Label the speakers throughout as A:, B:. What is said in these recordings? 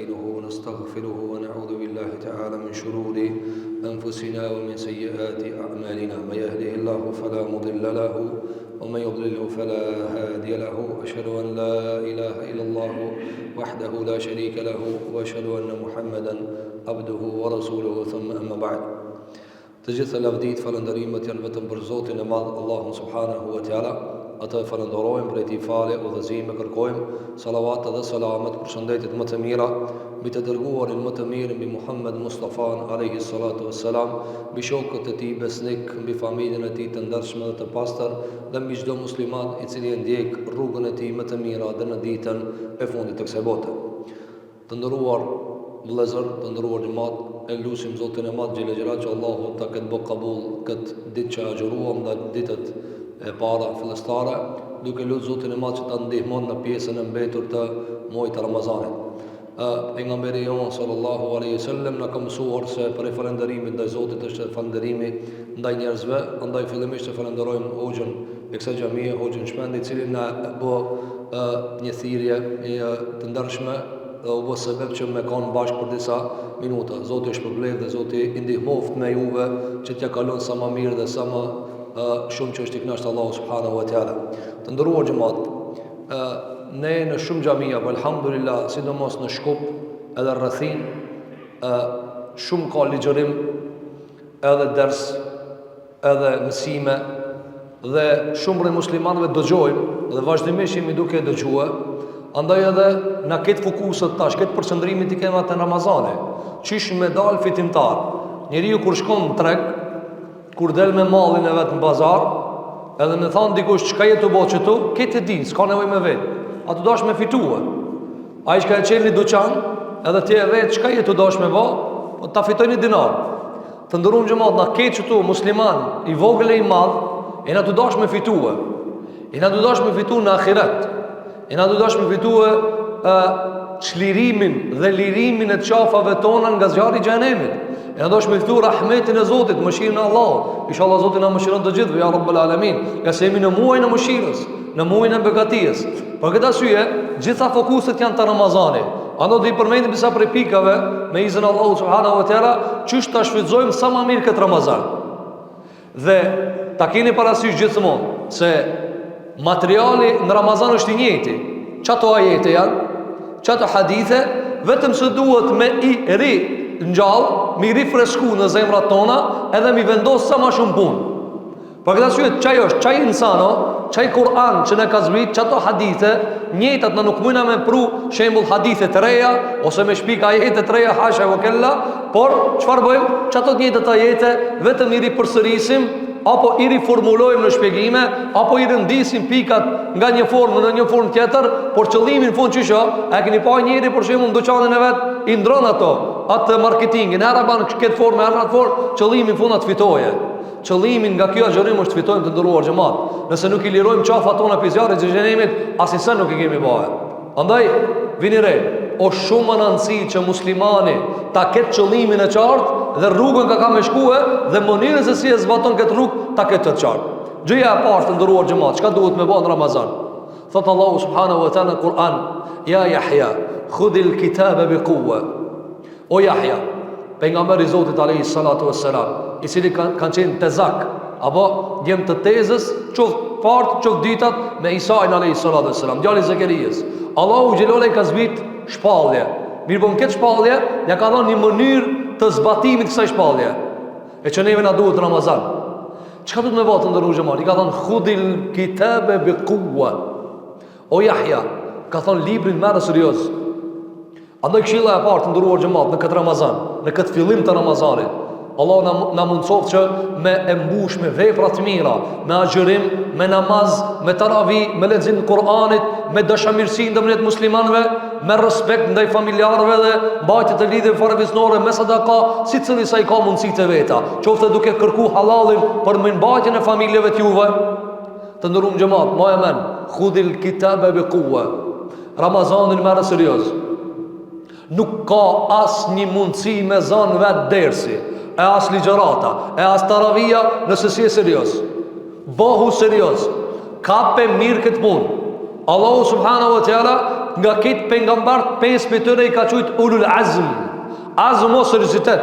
A: ونستعينه ونستغفره ونعوذ بالله تعالى من شرور أنفسنا ومن سيئات أعمالنا من يهده الله فلا مضل له ومن يضلله فلا هادي له أشهد أن لا إله إلا الله وحده لا شريك له وأشهد أن محمدا عبده ورسوله ثم أما بعد. Të gjitha lavdit, falëndërimet janë vetëm për Zotin e Madh, Allahun subhanahu wa taala. Atë falënderojmë për këtë fale, udhëzime kërkojmë, salavat dhe selamet për shëndetit më të mira mbi të dërguarin më të mirë, mbi Muhammed Mustafa alayhi salatu wassalam, mbi shokët e tij besnik, mbi familjen e tij të ndershme dhe të pastër, dhe mbi çdo musliman i cili e ndjek rrugën e tij më të mirë deri në ditën e fundit të kësaj bote. Të nderuar vëllezër, të nderuar xhamat, e lutim Zotin e Madh xhelal xhelal që Allahu ta ketë bë qabul këtë ditë që agjeruam nga ditët e para fillestare, duke lutur Zotin e Madh që ta ndihmon në pjesën e mbetur të muajit të Ramazanit. Pejgamberi jon sallallahu alaihi wasallam na ka mësuar se për falënderimin ndaj Zotit është falënderimi ndaj njerëzve, andaj fillimisht të falenderojmë hoxhën e kësaj xhamie, hoxhën Shmendi, i cili na bë një thirrje të ndershme dhe u bë sebeb që me kanë bashkë për disa minuta. Zoti është shpërblet dhe Zoti i ndihmoft me juve që t'ja kalon sa më mirë dhe sa më shumë që është i kënaqur Allahu subhanahu wa taala. Të nderuar xhamat, ne në shumë xhamia, alhamdulillah, sidomos në Shkup edhe rrethin, shumë ka ligjërim, edhe ders, edhe mësime, dhe shumë prej muslimanëve dëgjojmë dhe vazhdimisht jemi duke dëgjuar. Andaj edhe na këtë fokusët tash, këtë përqendrimit i kemi atë në Ramazane, qish me dal fitimtar. Njeriu kur shkon në treg, kur del me mallin e vet në bazar, edhe më thon dikush çka je të bëj këtu, këtë di, s'ka nevojë me vet. A tu dash me fitue? Ai që ka qenë në dyqan, edhe ti e vet çka je të dash me bë, po ta fitoj një dinar. Të ndërum xhamat, na këtë këtu musliman i vogël e i madh, e na tu dash me fitue. E na tu dash me fitue në ahiret. E na du dash me fitue çlirimin dhe lirimin e qafave tona nga zjarri i xhenemit. E na dash me fitue rahmetin e Zotit, mëshirën e Allahut. Inshallah Zoti na mëshiron të gjithëve, ya rabbul alamin. Ja se jemi në muajin e mëshirës, në muajin e begatijës. Për këtë arsye, gjitha fokuset janë të Ramazanit. Andaj do i përmendim disa prej pikave me izin e Allahut subhanahu wa taala, çish ta shfrytëzojmë sa më mirë këtë Ramazan. Dhe ta keni parasysh gjithmonë se materiali në Ramazan është i njëjti. Çato ajete janë, çato hadithe, vetëm se duhet me i ri ngjall, me i rifresku në zemrat tona, edhe mi vendos sa më shumë punë. Për këtë arsye çaj është, çaj insano, çaj Kur'an që ne ka zbrit, çato hadithe, njëjtat na nuk mundna me pru shembull hadithe të reja ose me shpik ajete të reja hasha wa kella, por çfarë bëjmë? Çato të njëjtat ajete vetëm i ripërsërisim, apo i riformulojmë në shpjegime, apo i rëndisim pikat nga një formë në një formë tjetër, por qëllimi në fund çisha, e keni pa njëri për shembull në dyqanin e vet, i ndron atë marketingin, era ban këtë formë, era atë formë, qëllimi në fund atë fitoje. Qëllimi nga kjo agjerim është të fitojmë të nderuar xhamat. Nëse nuk i lirojmë qafat tona pe zjarrit të xhenemit, asnjëse nuk i kemi bërë. Andaj vini re, o shumë më rëndësi që muslimani ta ketë qëllimin e qartë dhe rrugën ka me shkue dhe mënyrën se si e zbaton këtë rrugë ta ketë të qartë. Gjëja e parë të nderuar xhamat, çka duhet me bëj në Ramazan? Thot Allahu subhanahu wa taala në Kur'an: "Ya Yahya, khudhil kitaba biquwa." O Yahya, pejgamberi i Zotit alayhi salatu wassalam, i cili kanë qenë tezak apo djem të tezës, qoftë part, qoftë ditat me Isa alayhi salatu wassalam, djali i Zakerias. Allahu xhelole ka zbrit shpallje. Mirë po në këtë shpallje, ja ka dhënë një mënyrë të zbatimit kësaj shpallje. E që neve na duhet Ramazan. Çka do të më bëj të ndërruaj xhamat? I ka thënë khudil kitabe biquwa. O Yahya, ka thënë librin merr serioz. Andaj këshilla e parë të ndërruaj xhamat në këtë Ramazan, në këtë fillim të Ramazanit, Allah na mundsoft që me e mbush me vepra të mira, me agjërim, me namaz, me taravi, me lexim të Kur'anit, me dashamirësi ndërmjet muslimanëve, me respekt ndaj familjarëve dhe mbajtje të lidhjeve farefisnore, me sadaka, sicili sa i ka mundësitë e veta, qoftë duke kërku halalin për mbajtjen e familjeve të juve. Të nderuar xhamat, më e men, khudil kitaba biquwa. Ramazanin merr serioz. Nuk ka asnjë mundësi me zon vet dersi, e as ligjërata, e as taravia, nëse si e serios. Bëhu serios. Kape mirë këtë punë. Allahu subhanahu wa taala nga këtë pejgambert 5 për tëre i ka qujtë ulul azm. Azm o seriozitet.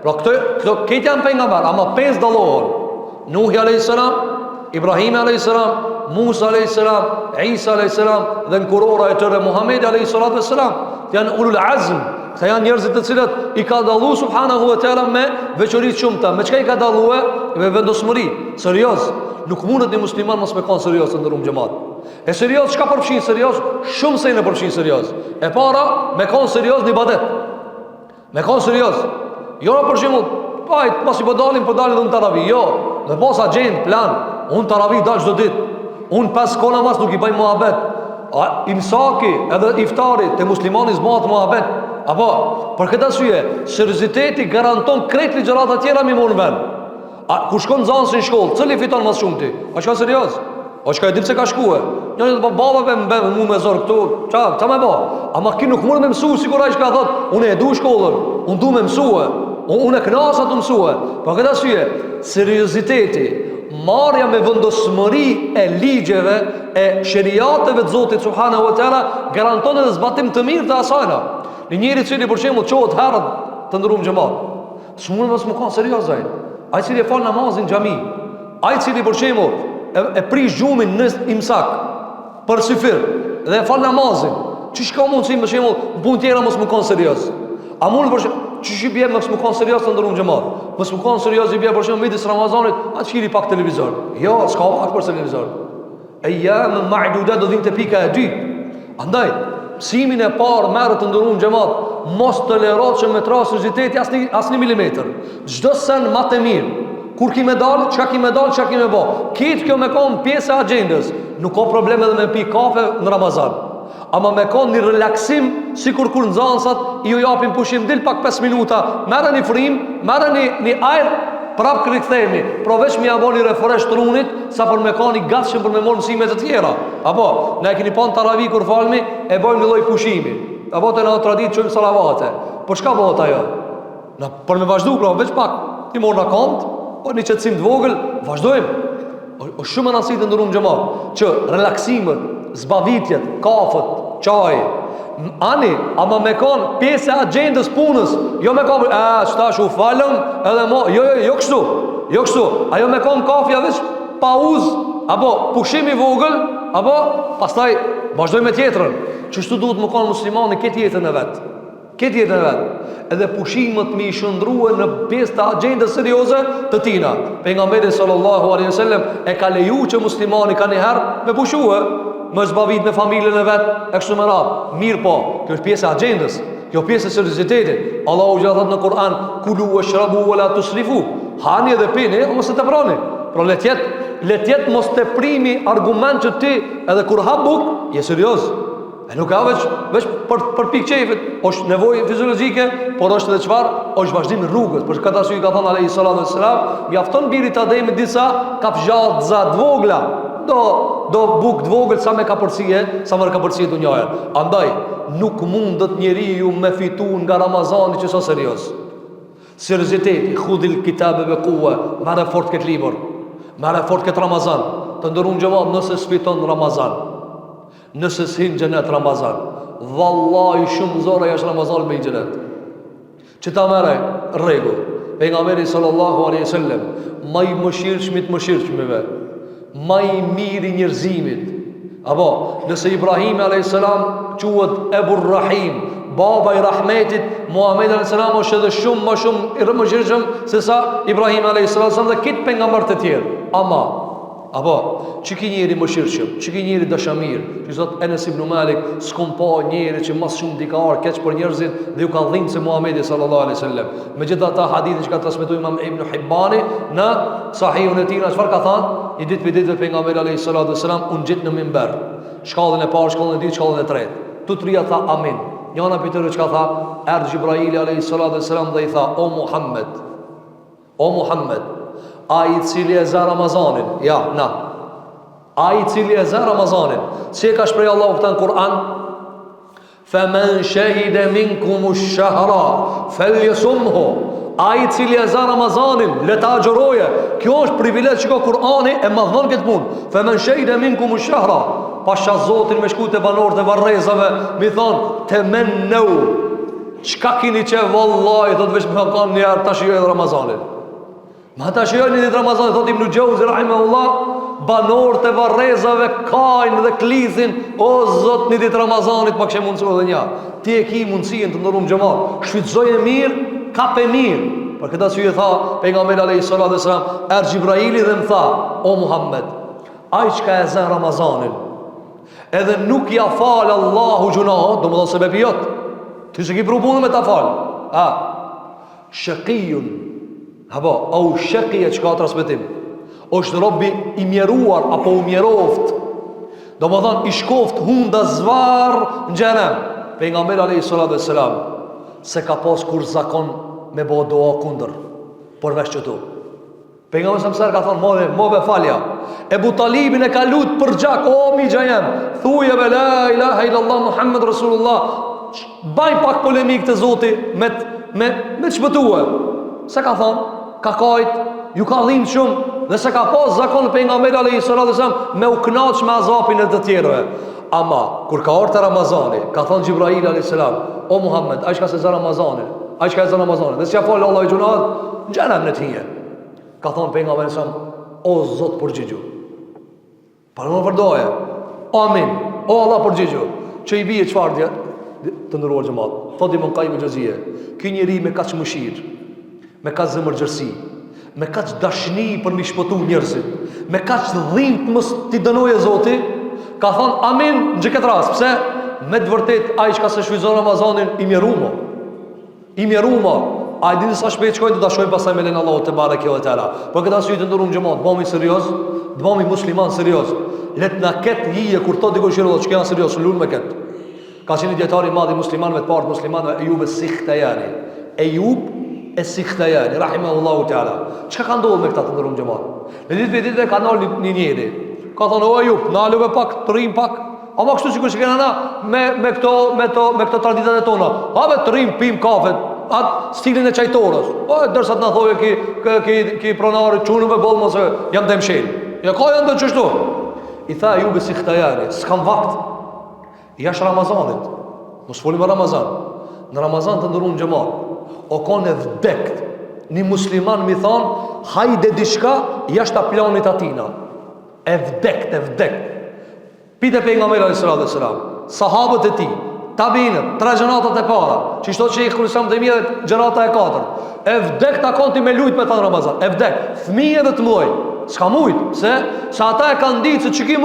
A: Pra këto këtë janë pejgamber, ama 5 dallohen. Nuhi a.s., Ibrahim a.s., Musa a.s., Isa a.s. dhe në kurora e tëre Muhamedi a.s. Janë ulul azm. Këta janë njerëzit të cilët i ka dallu subhanahu wa taala me veçoritë shumëta. Me çka i ka dalluar? Me vendosmëri. Serioz. Nuk mundet një musliman mos me kanë serioz të ndërum xhamat. E serioz çka përfshin serioz? Shumë se në përfshin serioz. E para, me kanë serioz në ibadet. Me kanë serioz. Jo për shembull, pas i dalin dhe në taravi. Jo, dhe pas agent, plan. Unë taravi dal çdo ditë. Unë pas kolla mas nuk i bëj muhabet. Imsaki edhe iftari te muslimani zbat muhabet. Apo, për këtë arsye, serioziteti garanton krejt ligjërat të tjera mi morën vend. Kur shkon nxënësi në shkollë, cili fiton më shumë ti? A shka serioz? A shka e dim se ka shkue? Njëri të babave mu me zor këtu, qa me ba? Ama ki nuk mund me mësu, sigur ai shka thot, unë e du shkollën, unë du me mësue, unë e knasa të mësue. Për këtë arsye, serioziteti, marrja me vendosmëri e ligjeve e sheriateve të Zotit subhanahu wa taala garanton edhe zbatim të mirë të asajna. Në njëri cili për shembull çohet herët të ndërum xhamat. S'mund mos më kanë serioz ai. Ai cili fal namazin xhami. Ai cili për shembull e prish gjumin në imsak për sifir dhe fal namazin. Çish ka mundsi për shembull në punë tjera mos më kanë serioz. A mund për shembull çish i bie mos më kanë serioz të ndërum xhamat. Mos më kanë serioz i bie për shembull midis Ramazanit, atë shiri pak televizor. Jo, s'ka pak për televizor. Ayyam ma'dudat do vinte pika e dytë. Andaj mësimin e parë merret të ndërum xhamat, mos tolerohet që me trasoziteti asnjë milimetër. Çdo sen më të mirë. Kur ki me dal, çka ki me dal, çka ki me bë. Këtë kjo me kon pjesë e agjendës. Nuk ka problem edhe me pi kafe në Ramazan. Ama me kon një relaksim, sikur kur nxënësat ju japin pushim dil pak 5 minuta, merreni frim, merreni një ajër, prap riktheheni. Provesh mi avoni refresh trunit, sa për me kanë i gatshëm për me marrë mësime të tjera. Apo, ne keni pa taravih kur falmi, e bëjmë një lloj pushimi. Apo të na tradit çojmë salavate. Po çka bëhet ajo? Na për me vazhdu, pra veç pak, ti morr na kont, po një qetësim të vogël, vazhdojmë. O shumë e nësit të ndërum xhamat, që relaksimet, zbavitjet, kafët, çaj, ani, ama me kanë pjesë e agjendës punës, jo me kanë, çtash u falëm, edhe mo, jo kështu, ajo me kanë kafja veç pauzë, apo pushimi vogël, apo pastaj vazhdoj me tjetrën. Çështu duhet më kanë muslimani këtë jetën e vet. Edhe pushimet mi shëndruhe në pjesë të agjendës serioze të tina. Pejgamberi sallallahu alaihi wasallam e ka leju që muslimani ka njëherë me pushue, me zbavit me familjen e vet, e kështu me radhë. Mirë po, kjo është pjesë e agjendës, kjo pjesë e seriozitetit. Allahu gjithë thot në Kur'an, kulu washrabu wala tusrifu. Hani dhe pini, mos e teproni. Pra letjet mos teprimi argument që ti edhe kur ha buk, je serioz. E nuk ka veç për pikë qefit, është nevojë fiziologjike, por është edhe çfarë? Është vazhdim i rrugës. Për këtë arsye ka thënë alayhi salatu wassalam, mjafton birit Ademit disa kafshata të vogla. Do buk të vogël sa me kapërcie dunjaja. Andaj nuk mundet njeriu me fitu nga Ramazani që sa serioz. Serioziteti, khudil kitabe be quwa, marrë fort këtë libër. Marrë fort këtë Ramazan. Të ndërum xhamat nëse sfiton Ramazan. Nëse s'hin xhenet Ramazan, vallahi shumë zora është Ramazan me xhenet. Që ta merre rregull. Pejgamberi sallallahu alaihi wasallam, më i mëshirshmit, më i miri i njerëzimit. Apo, nëse Ibrahim alayhis salam quhet Ebur Rahim, baba i rahmetit, Muhamedi alayhis salam është edhe shumë më shumë i mëshirshëm se sa Ibrahim alayhis salam dhe këtë pejgamber të tjerë. Apo, që ki njeri më shirëshëm, që ki njeri dashamir, që zot Enes ibn Malik, s'kom pa njeri që mas shumë dikar, keq për njerëzit, dhe ju ka dhimë se Muhamedi sallallahu alaihi wasallam. Me gjitha ta hadithin që ka transmetuar Imam Ibn Hibbani në Sahihun e tij, çfarë ka thënë? Një ditë për ditë pejgamberi alaihi salatu wasallam unë gjit në minber. Shkallën e parë, shkallën e dytë, shkallën e tretë. Tu trija tha amin. Njëna prej tyre çka tha? Erdhi Jibraili alaihi salatu wasallam dhe i tha: O Muhammed, ai i cili e za Ramazanin, ai i cili e za Ramazanin, si e ka shpreh Allahu këta në Kur'an, faman shahida minkum ash-shahra falyasumhu, ai i cili e za Ramazanin, le ta agjëroje. Kjo është privilegj që ka Kur'ani e madhon këtë punë. Faman shahida minkum ash-shahra,
B: pasha Zotin me shku të banorët e Varrezave, mi thonë, te men nëu, qka kini që vallaj, thot vesh me kanë njerë, ta shijoj edhe Ramazanin. Ma ta shijoj një ditë Ramazanin, thot Ibn Gjauzi, rahimahullah, banorët e Varrezave kajnë dhe klithin, o Zot, një ditë Ramazanit, pa kështë mundësu edhe nja. Ti e ki mundësien të ndërum gjëmat, shvitëzoj e mirë, kap e mirë. Për këta sy e tha, pejgamberi alayhi salatu wasalam, Gjibraili dhe më tha, o Muhammed, ai çka e zën Ramazanin, edhe nuk ja fal Allahu gjunahot, do më dhe sebepi jot, ti se ki pru me ta fal. Shaqiyun, apo, au shaqiyë që ka transmetim, është robi i mjeruar, apo u mjeroft, do më thonë, i shkoft hunda zvar në xhenem. Pejgamberi alayhi salatu wasalam, se ka pas kur zakon me bo doa kunder, përveç që tu. Pejgamberi sa ka thonë, move falja. Ebu Talibin e ka lut për gjak, o mi gjajem, thuje be la ilaha illallah Muhammed Rasulullah, baj pak polemik të Zoti me të shpëtue. Se ka thonë, ka kajt, ju ka dhimë shumë, dhe se ka pas zakon pejgamberi alayhi salatu wasallam me u knaq me azapin e të tjerëve. Ama, kur ka orë të Ramazani, ka thonë Gjibraili alayhi salam, o Muhammed, a shka se zë Ramazani, a shka e zë Ramazani, dhe si ja falë Allah i gjunat, në gjenem në t'hije. Ka thonë pejgamberi salam, o Zot përgjigju. Parë më përdoje, amin, o Allah përgjigju, që i bije qëfar të ndëruar gjëmat. Thot Ibn Qayyim el-Jawziyja, ky njeri me kaq mëshirë, me kaq zemërgjërsi, me kaq dashni për mi shpëtu njerëzit, me kaq dhimbje të mos t'i dënoje Zoti, ka thonë amin në këtë rast. Pse? Me të vërtet ai që ka se shfryzon Ramazanin i mjeruma. I mjeruma. Ai dini sa shpejt shkojnë të dashojnë pasaj me len Allahu te bareke ve teala. Po këtë arsye të ndurum xhamat, bëmi serioz, të bëmi musliman serioz. Let na ket hije kur to dikush i rrodh, që janë serioz, lul me kët. Ka qenë dietari i madh i muslimanëve të parë muslimanëve Ejub es-Sikhtayani. Ejub es-Sikhtayani rahimahullahu teala. Çka ka ndodhur me këtë të ndurum xhamat? Në ditë ka ndalë një njeri. Ka thonë, o Ejub, na lëve pak, të rrim pak. Ama kështu sikur që kena na me këto traditat e tona. Habe të rrim, pim kafe, atë stilin e qajtorës. O, dërsa të na thoje ki pronari qunë me bollë mëse jam të mshelë. Ja ka janë të qështu. I tha Ejub es-Sikhtayani, s'kam vakt. Jash Ramazanit. Mos folim me Ramazan. Në Ramazan të ndërum xhamat. O kanë e vdekt. Një musliman mi thonë, hajde diçka jashtë planit atina. E vdekt. Pite pejgamberi alayhi salatu wasalam, sahabët e tij, tabiinët, tre gjenatat e para, që shto që i kërësam të mire gjenata e 4, e vdek ta konti me lujt me ta në Ramazan, e vdek, fëmije dhe të muaj, s'ka mujt, se ata e kanë ditë se që ki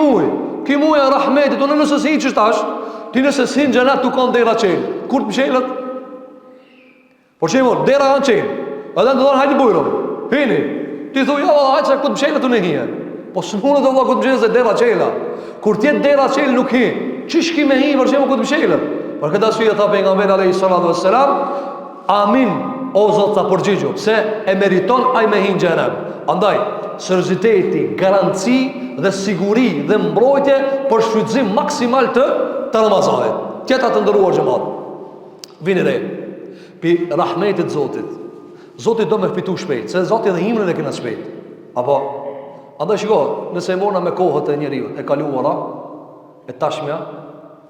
B: muaj e rahmetit, unë nëse si që shtash, ti nëse si në gjenat të konë dera qenë, kur të mshelët? Por që i mor, dera janë qenë, edhe në të donë hajti bujro, hini, ti thu, ja, hajtë se këtë mshelët unë e hije, po së mune të vla këtë mshelët se dera qela, kur tjetë dera qelë nuk hi, që shki me hi për qemë këtë mshelët? Për këtë arsye tha pejgamberi alayhi salatu wassalam, amin, o Zot ta përgjigju, se e meriton ai me hi në xhenem. Andaj, serioziteti, garanci dhe siguri dhe mbrojtje për shfrytëzim maksimal të Ramazanit. Tjeta të ndëruar xhamat. Vini re, pi rahmetit Zotit. Zoti do me fitu shpejt, se Zoti dhe himrin e kena shpejt. Apo, andaj shiko, nëse e morna me kohët e njeriu, e kaluara, e tashmja,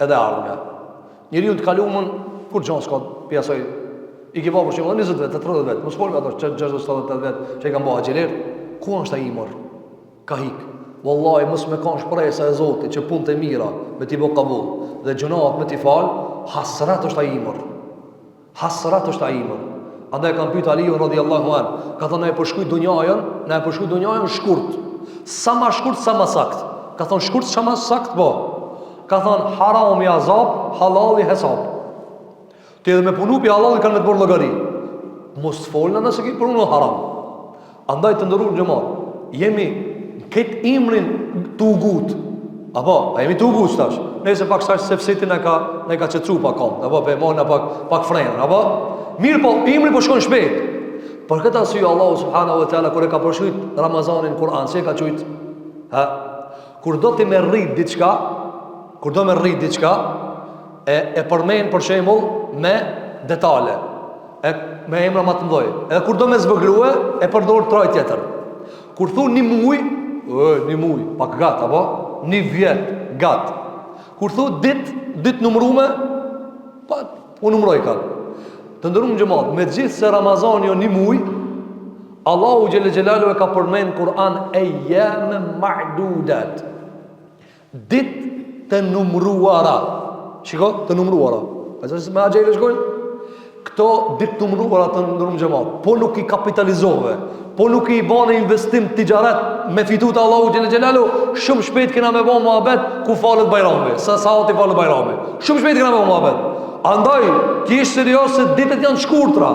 B: edhe ardhmja. Njeriu të kaluamën kur gjon s'ka pjesoj. I ke vënë për shembull 20 vjet, 30 vjet, mos fol me ato 60-70 vjet që i kanë bërë xheler. Ku është ai imor? Ka hik. Wallahi mos më kanë shpresa e Zotit që punët e mira me ti bë kabull dhe gjunaat me ti fal, hasrat është ai imor. Hasrat është ai imor. Andaj kanë pyet Aliu radhiyallahu an, ka thonë e përshkruaj dunjën, shkurt. Sa më shkurt sa më sakt. Ka thonë shkurt sa më sakt po. Ka thonë haram i azab, halal i hesab. Ti edhe me punu pi halal i kanë me të bërë logari. Mos të folna nëse ki punu haram. Andaj të ndërur gjëmat, jemi këtë imrin të ugut. Apo, a jemi të ugut stash. Nese pak stash se fësitin e ka qëtësu pak kom. Apo, pe mojna pak frenën. Apo, mirë po, imri po shkon shpejt. Për këtë arsye Allahu subhanahu wa taala kur e ka përshkruajtur Ramazanin në Kur'an, si e ka thujt? Kur do ti më rrit diçka, e përmend për shembull me detale, me emra më të mëdhenj. Edhe kur do më zvogëlue, e përdor troj tjetër. Kur thon një muj, pak gat apo, një vjet, gat. Kur thot dit numërume, pa u numëroj kanë. Të ndërum xhamat, me gjithë se Ramazani jo një muj, Allahu xhelle xhelalu e ka përmend Kur'an eyyam ma'dudat. Ditë të numëruara. Shiko, të numëruara. A se me agjele shkojnë? Këto ditë të numëruara të ndërum xhamat, po nuk i kapitalizove, po nuk i bane investim tijaret me fitu të Allahu xhelle xhelalu, shumë shpejt kena me bën muhabet ku falet bajrami, sa ati falet bajrami. Shumë shpejt kena me bën muhabet. Andaj, kish serios se ditët janë shkurtra.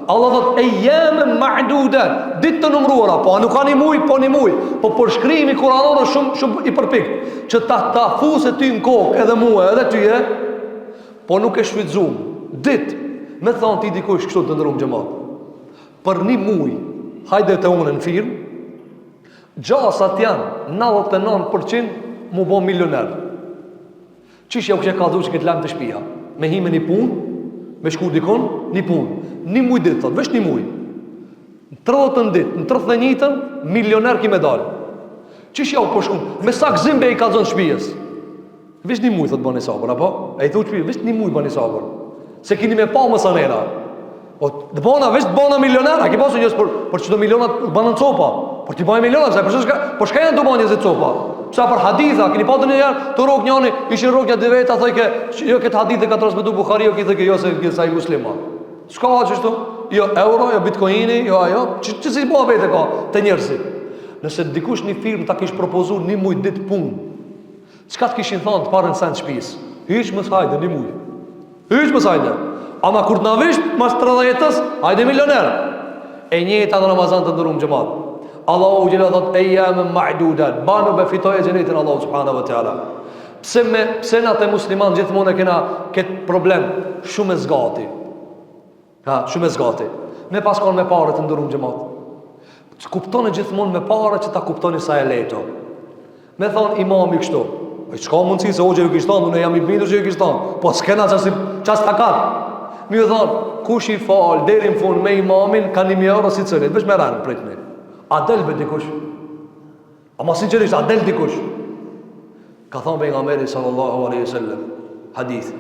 B: Allah thot eyyam ma'dudat, ditë të numëruara, po nuk ka një muj, po një muj. Po përshkrimi kuranor është shumë i përpikt, që ta fuse ty në kokë edhe mua, edhe tyje, po nuk e shfrytzuam. Ditë, me thonë ti dikush kështu të ndërum xhamat. Për një muj, hajde të unë në firmë, gjasat janë 99% mu bo milioner. Qish ja u kështë ka dhu që këtë lamë të shpia? Me hime një punë, me shku dikon, një punë. Një muj ditë, thot, vesh një muj. Në 30 ditë, në 31-ën, milioner ki me dalë. Qish ja u përshku? Me sa gzimbe i ka zonë shpijes? Vesh një muj, thot, bani sabër, apo? E i thu shpijes, vesh një muj, bani sabër. Se kini me pa më sanera. O, dhe bona, vesh të bona milioner, a ki pasu njës për qëto milionat banë në copa. Por ti bani milioner, por shka janë të bani njëzit copa? Psa për haditha, kini patë një jarë, të rok njani, ishin rokja dhe veta, thoi ke, jo këtë hadithë ka transmetu Bukhari, jo këtë ke jo se sa i muslima. Ska qështu? Jo euro, jo bitcoini, jo ajo, që si bua vete ka të njerëzit. Nëse dikush një firmë ta kish propozu një muj ditë punë, qka të kishin thonë të parën sen të shpis? Hyq mës hajde, një muj. Hyq mës hajde. Ama kur të navisht, mas 30 jetës, hajde milioner. E njëta në Ramazan të ndërum xhamat. Allahu gjela thot eyyam ma'dudat, banu be fitoje xhenetin Allahu subhanahu wa taala. Pse na te musliman gjithmonë kena këtë problem shumë e zgati. Ha, shumë e zgati. Ne pas kanë me parë të ndërum xhamat. Kuptoni gjithmonë me parë që ta kuptoni sa e lehtë. Me thon imami kështu. Ai çka mundsi se hoxha ju kishte thonë, unë jam i bindur se ju kishte thonë. Po s'kena ças takat. Mi u thon, kush i fal deri në fund me imamin ka 1000 euro si cëlet, veç me ranë pritni. A del be dikush? Ama sinqerisht, a del dikush? Ka thonë pejgamberi sallallahu alaihi wasallam, hadith.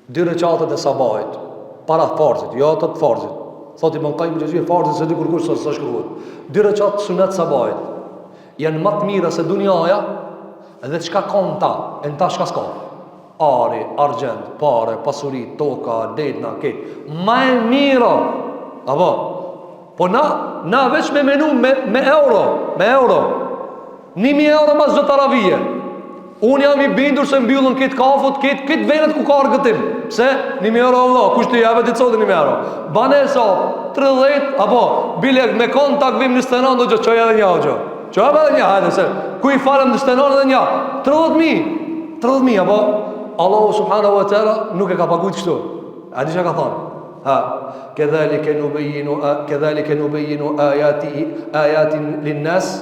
B: 2 recitatet e sabahit, para farzit, jo ato të farzit. Thotë Ibn Qayyim al-Jawziyja farzit se di kur kush sa shkruhet. 2 recitat sunet sabahit janë më të mira se dunjaja, edhe çka kanë ta, e ta çka s'ka. Ari, argjend, pare, pasuri, toka, detna, këtë. Ma e mira. Apo? Po na veç me menu me euro. 1000 euro mas zë taravije. Unë jam i bindur se mbyllën këtë kafut, këtë venet ku ka argëtim. Pse? 1000 euro Allah, kush të jave të cotë 1000 euro. Bane e sa, 30, apo, bile me kontakt vim në stenon do që qoj edhe një hoqo. Qoj edhe një, hajde se, ku i falem në stenon edhe një, 30.000, apo, Allahu subhanahu wa ta'ala nuk e ka paguajt kështu. A di çka ka thonë? Ha, kedhalika nubayyinu ayatin lin-nas.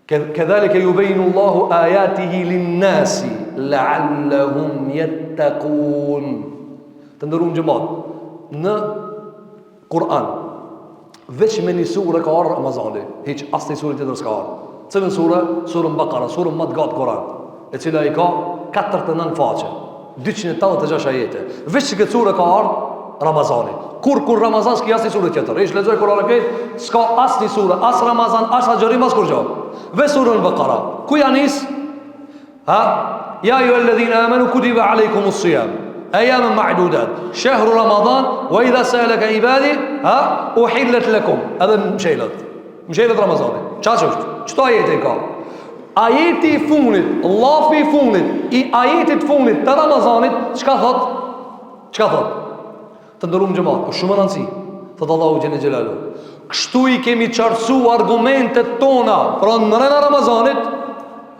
B: Kedhalika yubayyinu Allahu ayatihi lin-nas la'allahum yattaqun. Të ndërum xhamat. Në Kur'an veç me një sure ka arë Ramazani, hiç asnjë sure tjetër s'ka arë. Cilën sure? Surën Bakara, surën më të gatë Kur'an, e cila i ka 49 faqe, 286 ajete. Veç që këtë sure ka ardhë Ramazani. Kur Ramazan s'ki asnjë sure tjetër. Ish lexoj Kur'anin këtë, s'ka asnjë sure, as Ramazan, as Xherim, as kur gjë. Veç surën Bakara. Ku janë nis? Ha? Ya ayyuhalladhina amanu kutiba alaykumus-siyam ayyaman ma'dudat. Shahru Ramadan wa idha sa'alaka ibadi, ha? Uhillat lakum. Edhe mshëlat Ramazani. Çfarë është? Çto ajete ka? Ajeti i fundit,llafi i fundit, i ajetit fundit të Ramazanit, çka thot? Të ndërum xhamat, është shumë rëndësi. Thot Allahu xhene xhelalu. Kështu i kemi qartësu argumentet tona pra në rreth Ramazanit,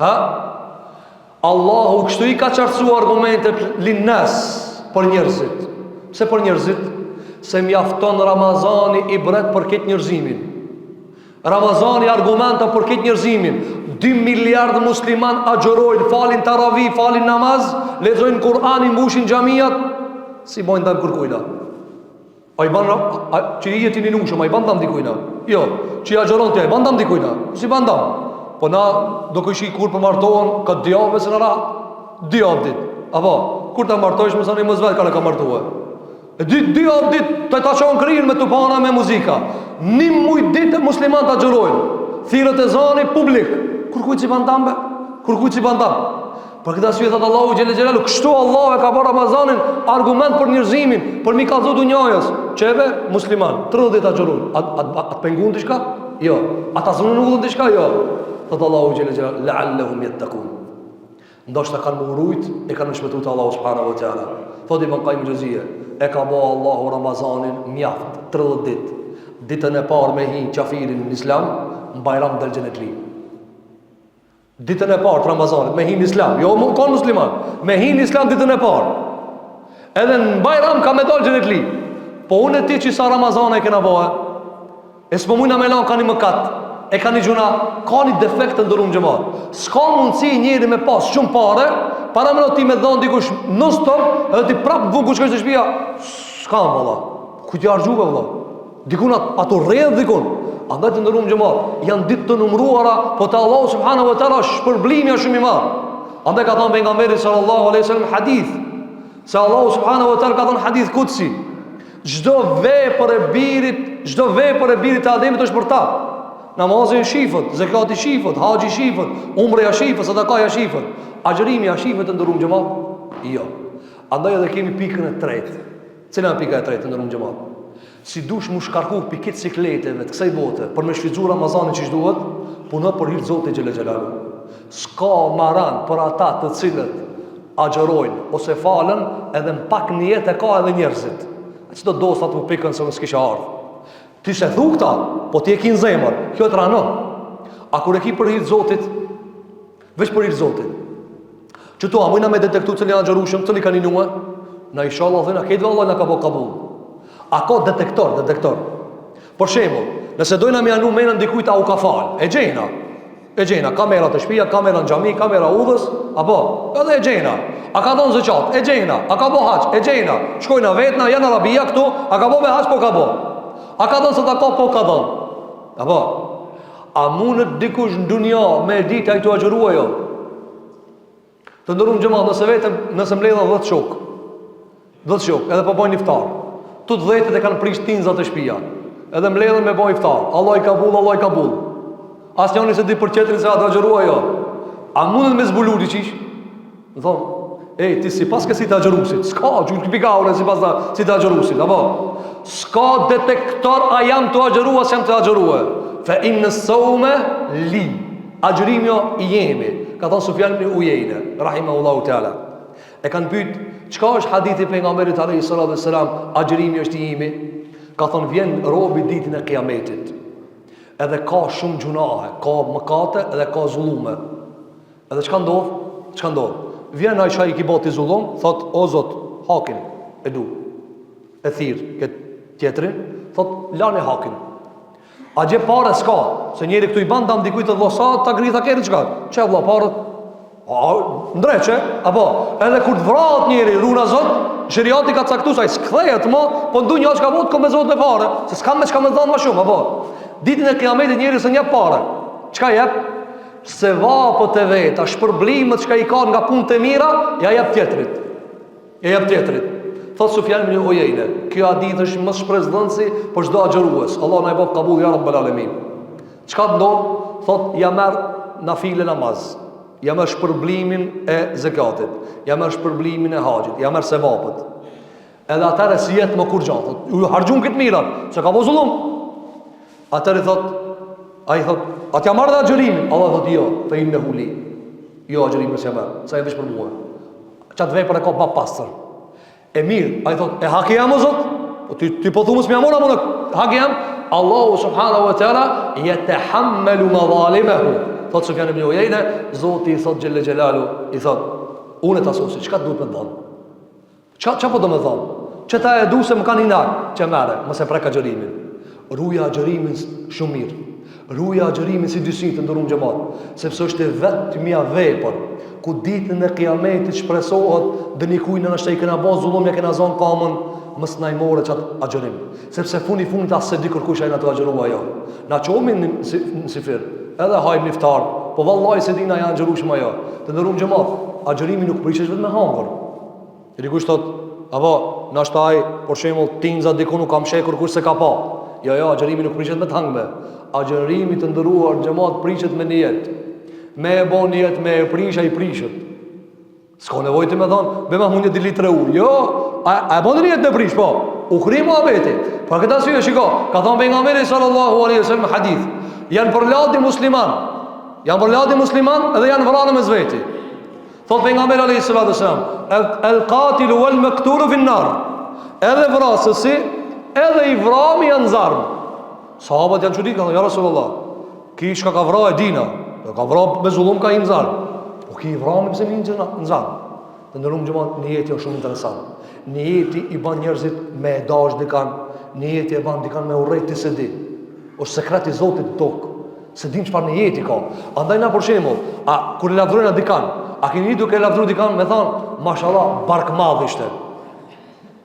B: ha? Allahu kështu i ka qartësu argumentet linnas për njerëzit. Pse për njerëzit? Se mjafton Ramazani i bret për këtë njerëzimin. Ramazani argumenta për këtë njerëzimin. 2 miliard musliman agjërojnë, falin taravi, falin namaz, lexojnë Kur'anin, mbushin xhamiat, si bojnë dam kërkujna. Ai ban që i jeti në nushëm, ai ban dam dikujna. Jo, që i agjëron ti, ai ban dam dikujna. Si ban dam? po na do këshi kur për martohen, ka djave se në ra, djave dit. Apo, kur ta martojsh më sani më zvet ka në ka martohe. E djave dit të ta qonë kryin me tupana me muzika. Një muj dit e musliman të gjërojnë. Thirët e zani publik. Kur kujtë si bandambe? Kur kujtë si bandam? Për këtë arsye thot Allahu xhelle xhelalu, kështu Allah e ka bërë Ramazanin argument për njerëzimin, për mi kallzu dunjajës. Çeve musliman, 30 ta xhurun. At pengun diçka? Jo. Ata zonë nuk udhën diçka? Jo. Thot Allahu xhelle xhelalu, la'allahum yattaqun. Ndoshta kanë murujt e kanë shpëtuar Allahu subhanahu wa taala. Thot Ibn Qayyim Juzeyy, e ka bërë Allahu Ramazanin mjaft 30 ditë. Ditën e parë me hi qafirin në Islam, në Bajram del Xhenetli. Ditën e parë të Ramazanit me hi në Islam, jo më konë musliman, me hi në Islam ditën e parë. Edhe në Bajram ka me dalë Xhenetli. Po unë e ti që sa Ramazan e kena bëhe, e s'po mujna me lanë ka një mëkat, e ka një gjuna, ka një defekt të ndërum gjëmat. S'ka mundësi njëri me pas shumë pare, para me në ti me dhënë dikush në stop, edhe ti prapë vënë ku shkështë të shpia, s'ka më vëlla, ku ti argjuve vëlla. Dikun ato rrjedh dikun. Andaj të ndërum gjëmat, janë ditë të numruara, po të Allahu subhanahu wa taala shpërblimi është shumë i madh. Andaj ka thënë pejgamberi sallallahu alaihi wasallam hadith, se Allahu subhanahu wa taala ka thënë hadith kutsi, çdo vepër e birit të Ademit është për ta. Namazi shifët, zakati shifët, haxhi shifët, umreja shifët, sadakaja shifët, agjërimi shifët të ndërum gjëmat. Jo. Andaj edhe kemi pikën e tretë. Cila është pika e tretë të ndërum gjëmat? Si dush mu shkarku për këtë sikleteve të kësaj bote për me shfrytzu Ramazanin që duhet, puno për hir Zotit xhelle xhelalu. S'ka maran për ata të cilët agjerojnë ose falen, edhe në pak një jetë e ka edhe njerëzit. A që do dosat më pikën se më s'kisha ardhë. Ti se thu këta, po ti e ki në zemër, kjo të rano. A kur e ki për hir Zotit, veç për hir Zotit. Që tu, a mujna me detektu cëli janë agjerushëm, cëli ka një nuë, na inshallah dhe na këtë vallaj na ka bo kabul. A ka detektor. Për shembull, nëse dojna me anu menën dikujt a u ka fal, e gjena, kamera të shtëpia, kamera në xhami, kamera udhës, apo, edhe e gjena. A ka dhënë zakat, e gjena. A ka bo hax, e gjena. Shkojna vetna, janë Arabia këtu, a ka bo me hax, po ka bo. A ka dhënë sadaka, po ka dhënë. Apo, a mundet dikush në dunja me ditë ai tu agjërua jo? Të ndërum xhamat, nëse mbledha 10 shok, edhe po bojnë iftar. Tu të dhejtet e kanë prisht tinzat e shtëpia. Edhe mbledhen me boj iftar. Allah i kabul. As njëri se di për qetrin se ata xherua jo. A mundet me zbulu diçish? Më thon, ti sipas ke si ta xherusit. S'ka gjul pikaure sipas si ta xherusit, apo? S'ka detektor a jam të xherua se jam të xherua. Fa inna as-sawma li. Agjërimi i jemi. Ka thon Sufjan ibn Uyeyne, rahimahullahu taala. E kanë pyet, çka është hadithi pejgamberit alayhis salam, agjërimi është i imi? Ka thonë vjen robi ditën e kiametit. Edhe ka shumë gjunahe, ka mëkate edhe ka zullume. Edhe çka ndodh? Vjen ai çai i boti zullum, thot o Zot, hakin e du. E thirr këtë tjetrin, thot lani hakin. A gje pare s'ka, se njeri këtu i ban dam dikujt të dhosat, ta gritha kërë çka? Çe vlla parët? Ndreqe, apo edhe kur të vrahet njeri runa Zot, sheriati ka caktuar se ai s'kthehet më, po ndu një çka vot kom me Zot me parë, se s'kam me çka më dhon më shumë, apo. Ditën e kiametit njeri s'e njeh parë. Çka jep? Se vapët e veta, shpërblimet çka i ka nga punët e mira, ja jep tjetrit. Thot Sufjan ibn Uyeyne, kjo hadith është më shpresdhënësi për çdo agjërues. Allah na e bëf kabul ya rabbel alamin. Çka ndodh? Thot ja merr nafile namaz. Ja merr shpërblimin e zakatit, ja merr shpërblimin e haxhit, ja merr sevapët. Edhe atëre si jetë më kur gjatë, ju harxhun këtë mirat, se ka vozullum. Atëre ai thot, atë ja marr dhe agjërimin. Allah thot jo, fe innehu li. Jo agjërimin se merr, sa e vesh për mua. Çat vepër e ka pa pastër. E mirë, ai thot, e haki jam o Zot? Po ti po thumës më amon apo haki jam? Allahu subhanahu wa taala yatahammalu madhalimahu. Thot Sufjan ibn Uyeyne, Zoti i thot xhelle xhelalu, i thot, unë ta sosi, çka duhet të dhon? Çka po do të thon? Që ta e du se më kanë hinar, që merre, mos e prek agjërimin. Ruja agjërimin shumë mirë. Ruja agjërimin si dyshim të ndërum xhamat, sepse është vetëm vepër ku ditën e kiametit shpresohet dënikujnë në shtaj kena bën zullum, ja kena zon kamën, mos na i morë çat agjërim. Sepse funi as se di kërkush ai na të agjërua ajo. Na çomin në sifir. Edhe hajmë iftar, Po vallahi se dina janë xherushme ajo. Të ndërum xhamat, agjërimi nuk prishet vetëm me hangër. Dikush thot, apo na shtaj, për shembull, tinza diku nuk kam shekur kur se ka pa. Jo, agjërimi nuk prishet me të hangme. Agjërimi të ndëruar xhamat prishet me nijet. Me e bon nijet, me e prish ai prishet. S'ka nevojë të më thon, bëma hundë 2 litrë ujë. Jo, a e bon nijet të prish po. U kri muhabeti. Për këtë arsye shiko, ka thënë pejgamberi sallallahu alaihi wasallam hadith. Janë përlati musliman. Janë përlati musliman edhe janë vrarë me zveti. Thot pejgamberi alaihi salatu wasallam, el-qatilu wal-maqtulu fi an-nar. Edhe vrasësi, edhe i vrami janë zarm. Sahabët janë çudit, kanë ja Rasulullah. Ki shka ka vrarë e dina. Ka vrarë me zullum ka i në zarm. Po ki i vrami pse më në zarm. Të ndërum xhamat, niyeti është shumë interesant. Niyeti i bën njerëzit me dash dikan, niyeti e bën dikan me urrëti se di. Është sekret i Zotit tokë. Se din çfarë niyeti ka. Andaj na për shembull, a kur lavdrojnë dikan, a keni duke lavdruar dikan me thon, mashallah, bark madh ishte.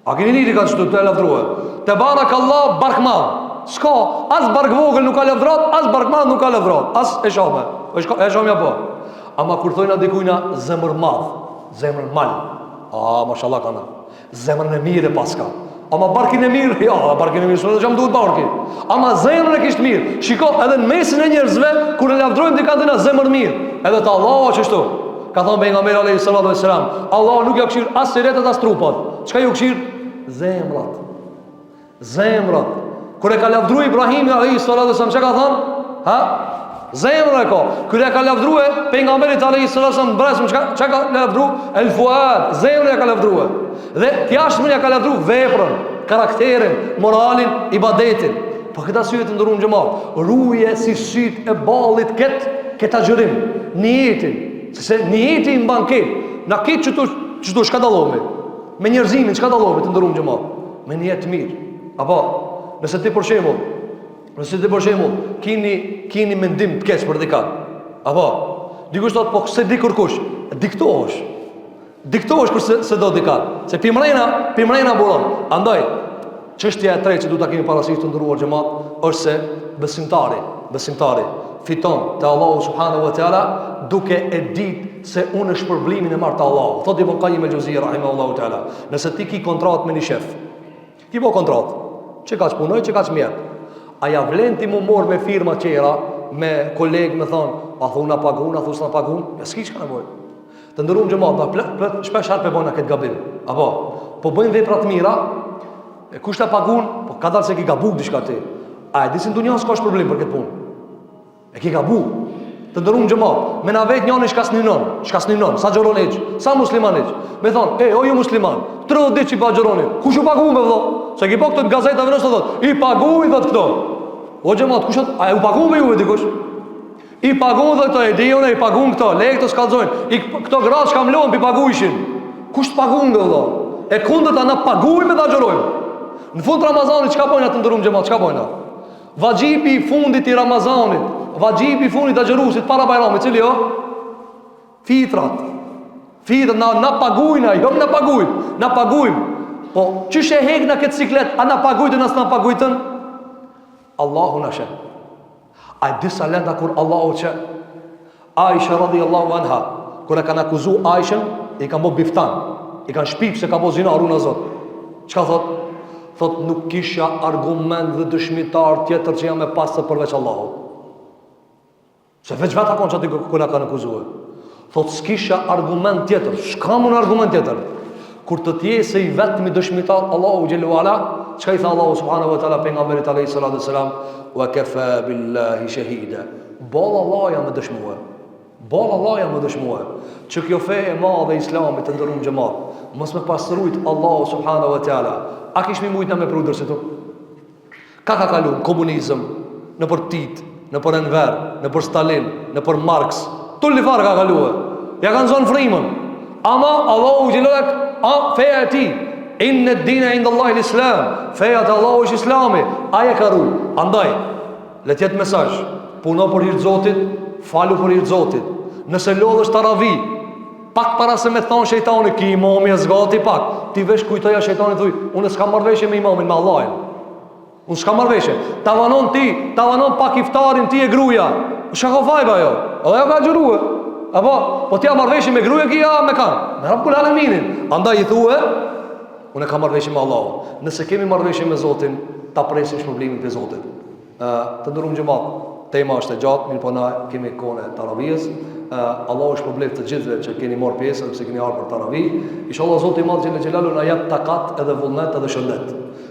B: A keni dikan çdo të lavdruar? Te barakallah, bark madh. S'ka, as bark vogël nuk ka lavdruar, as bark madh nuk ka lavdruar. As e shohme. E shohme apo. Ama kur thojnë dikujna zemër madh, zemër mal. Mashallah kana. Zemrën e mirë paska. Ama barkin e mirë, barkin e mirë, s'u jam duhet barki. Ama zemrën e kishte mirë. Shiko, edhe në mesin e njerëzve kur e lavdrojmë dikant na zemër mirë. Edhe te Allahu është ashtu. Ka thënë pejgamberi alayhi salatu wassalam, Allahu nuk ja këshir as seretat as trupat. Çka ju këshir? Zemrat. Zemrat. Kur e ka lavdruar Ibrahimi alayhi salatu wassalam, çka ka thënë? Zemra e ka. Kur e ka lavdruar pejgamberit alayhi salatu wassalam brezm, çka ka lavdruar? El fuad. Zemra e ka lavdruar. Dhe jashtëmën ja ka lavdruar veprën, karakterin, moralin, ibadetin. Po këtë arsye të ndëruam xhamat, ruje si syt e ballit ket agjërim, niyetin, se niyeti i mban ket. Na ket çdo çka dallomi. Me njerëzimin çka dallomi të ndëruam xhamat, me niyet të mirë. Apo, nëse ti për shembull, keni mendim të keq për dikant. Apo, dikush thot po se di kërkush, diktohesh. Diktohesh kur se do dikant. Se pimrena buron. Andaj, çështja e tretë që duhet ta kemi parasysh të ndëruar xhamat është se besimtari fiton te Allahu subhanahu wa taala duke e ditë se unë shpërblimin e marr te Allahu. Thotë Ibn Qayyim el-Juzeyri rahimahullahu taala, nëse ti ki kontratë me një shef, ti po kontratë, çka ka punoj, çka ka mjet. A ja vlen ti më mor me firma tjera, me kolegë më thon, a thona pagun, a thosna pagun, ja s'ki çka nevojë. Të ndëruam xhamat, shpesh harpe bëna këtë gabim. Apo, po bëjmë vepra të mira, e kush ta pagun, po ka dalë se ki gabu diçka ti. A e di se në dunja s'ka problem për këtë punë. E ki gabu. Të ndëruam xhamat, me na vet njëri shkasninon, sa xhoron hiç, sa musliman hiç. Me thon, o ju musliman, 30 ditë që pa xhoroni. Kush u paguam me vëlla? Se ki po këtë gazeta vënë thot, i paguaj thot këto. O xhamat, kush a u paguam me ju dikush? I pagun dhe këto e dion e i pagun këto, le këto s'kallzojnë, këto gratë shka mlohen pi paguishin. Kush të pagun dhe dhe? E kundër ta na paguim e ta gjërojmë. Në fund të Ramazanit, qka pojna të ndërum xhamat, qka pojna? Vaxhipi i fundit i Ramazanit, vaxhipi i fundit të xherusit para Bajramit, cili jo? Fitrat, na paguajna, jo na paguajmë, na paguajmë. Po, çish e hek na këtë ciklet, a na paguajtën as na paguajtën? Allahu na sheh. A disa lenda kur Allahu që Aisha radhiyallahu anha, kur e kanë akuzu Aishën, i kanë bo biftan, i kanë shpip se ka bo zina aruna Zot. Çka thot? Thot nuk kisha argument dhe dëshmitar tjetër që jam me pasë përveç Allahu. Se veç vetë akon që ati kur e kanë akuzuhe. Thot s'kisha argument tjetër, shkam unë argument tjetër. Kur të tje se i vetëmi dëshmitar Allahu gjellu ala, qka i tha Allahu subhanahu wa ta'ala pejgamberit alayhi salatu wassalam, wa kafa billahi shahida. Balla Allah jam me dëshmuar. Që kjo fe e madhe islamit të ndërum xhamat, mos me pasrujt Allahu subhanahu wa ta'ala. A kish mi mujt na me prudër se tu? Ka kalun komunizëm, në për Tit, në për Enver, në për Stalin, në për Marx, tulli farë ka kaluë. Ja kanë zonë frimën. Ama Allahu gjelolek, feja e ti, inne dina inda Allah l'Islam, feja të Allahu është Islami, aje ka ru. Andaj, le tjetë mesazh, puno për hirtë Zotit, falu për hirtë Zotit. Nëse lodhë është taravi, pak para se me thonë shejtani, ki imami e zgati pak, ti vesh kujtoja shejtani thuj, unë s'kam marrveshje me imamin, me Allahin. Unë s'kam marrveshje. Tavanon ti, tavanon pak iftarin ti e gruja. Shaka fajba jo. Edhe jo ka gjurue. Apo, po t'ja marrëveshje me gruje kia me kanë. Me Rabbul Alaminin. Andaj i thue, unë kam marrëveshje me Allahun. Nëse kemi marrëveshje me Zotin, ta presim shpërblimin te Zoti. Të nderuar xhamat, tema është e gjatë, mirë po na kemi kohën e taravijës. Allahu shpërblet të gjithëve që keni marrë pjesë sepse keni ardhur për taravi. Inshallah Zoti i Madh xhelal xhelalu na jap takat edhe vullnet edhe shëndet.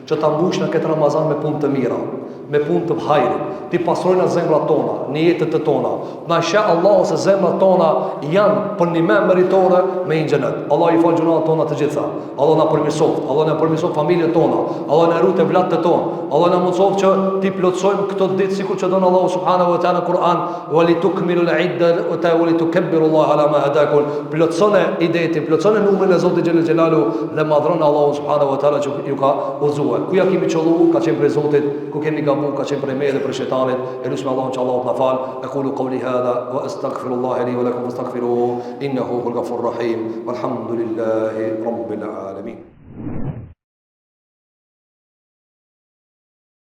B: Që ta mbush në këtë Ramazan me punë të mira, me punë të hajrit, ti pastrojnë zemrat tona, në jetët tona. Na sha Allah se zemrat tona janë për një më meritore me një xhenet. Allah i fal gjunat tona të gjitha. Allah na përmirësoft, Allah na përmirësoft familjen tona, Allah na rutë vllatë tonë, Allah na mundsoft që ti plotsojmë këtë ditë sikur që don Allahu subhanahu wa taala Kur'an, wa litukmilu al-idda wa litukabbiru Allah ala ma hadakum. Plotsone idetin, plotsone numrin e Zotit xhelal xhelalu dhe madhron Allahu subhanahu wa taala që ju ka udhëzuar. Ku ja kemi qollu, ka qenë prej Zotit, ku kemi gabu, ka qenë prej me dhe prej shejtanit. Elusme Allahun që Allahu na fal. Aqulu qawli hadha wa astaghfirullaha li wa lakum fastaghfiruhu innahu huwal ghafurur rahim. Walhamdulillahi rabbil alamin.